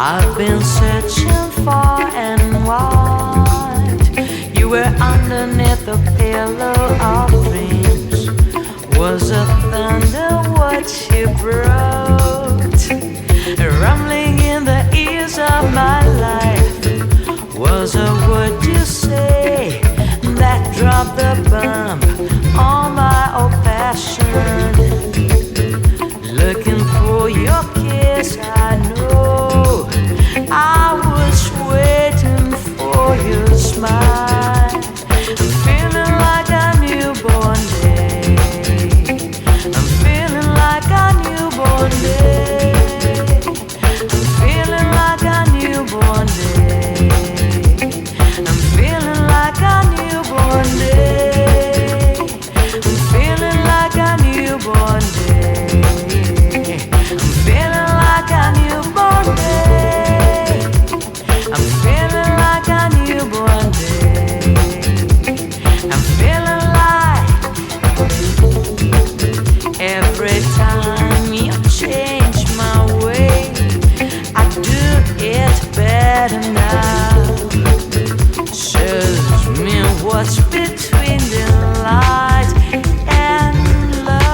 I've been searching far and wide. You were underneath the pillow of dreams. Was a thunder what you brought, rumbling in the ears of my life. Was a word you say that dropped the bomb on my old passion. Looking for your kiss, I know. I was waiting for your smile. I'm feeling like a newborn day. I'm feeling like a newborn day. I'm feeling like a newborn day. I'm feeling like a newborn day. I'm feeling like a newborn day. I'm feeling like a newborn day. I'm feeling like a newborn day. I'm feeling like every time you change my way, I do it better now. Shows me what's between the light and love.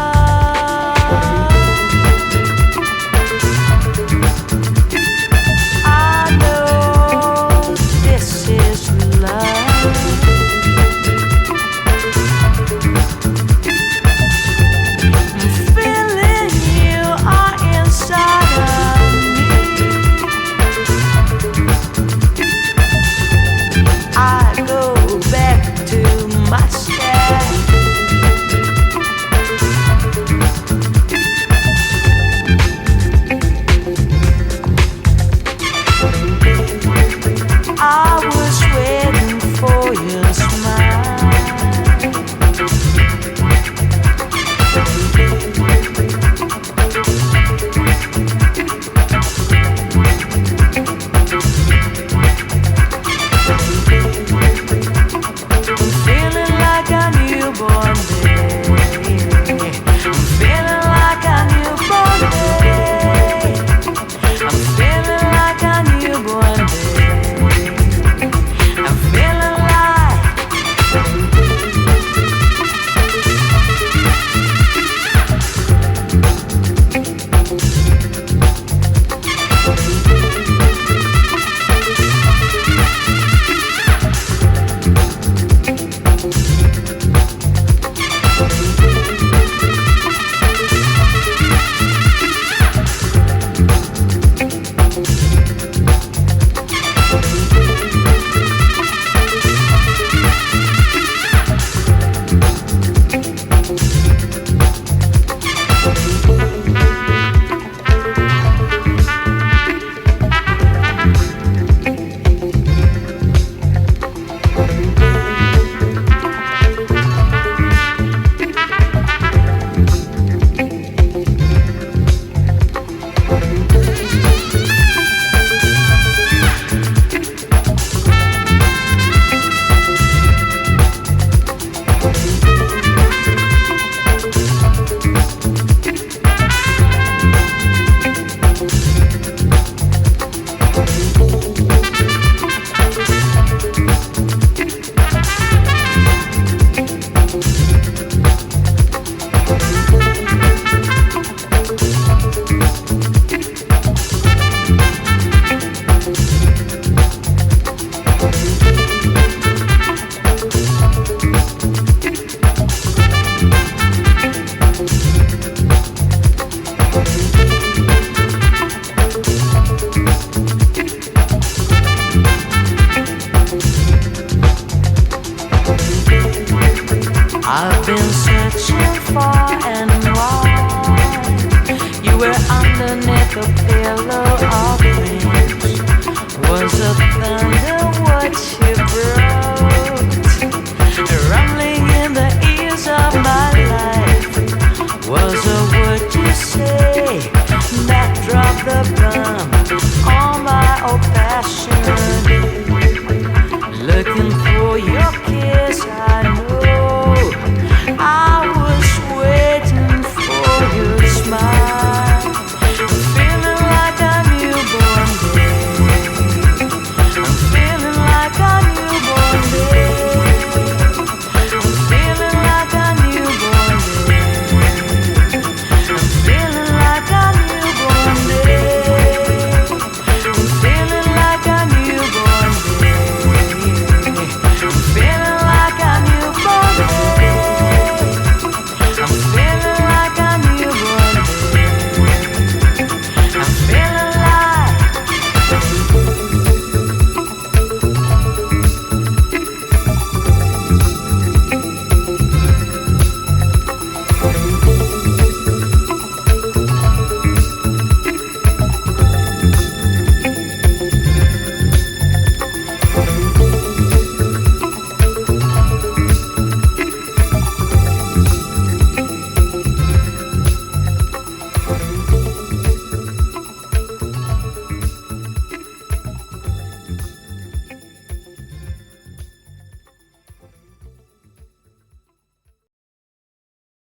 I know this is love. I'm feeling you are inside of me. I go back to my step. I was waiting for your smile. I'm feeling like a newborn day. I'm feeling like a newborn day. I'm feeling like a newborn day. I'm feeling like I've been searching far and wide. You were underneath the pillow of dreams. Was a thunder what you brought.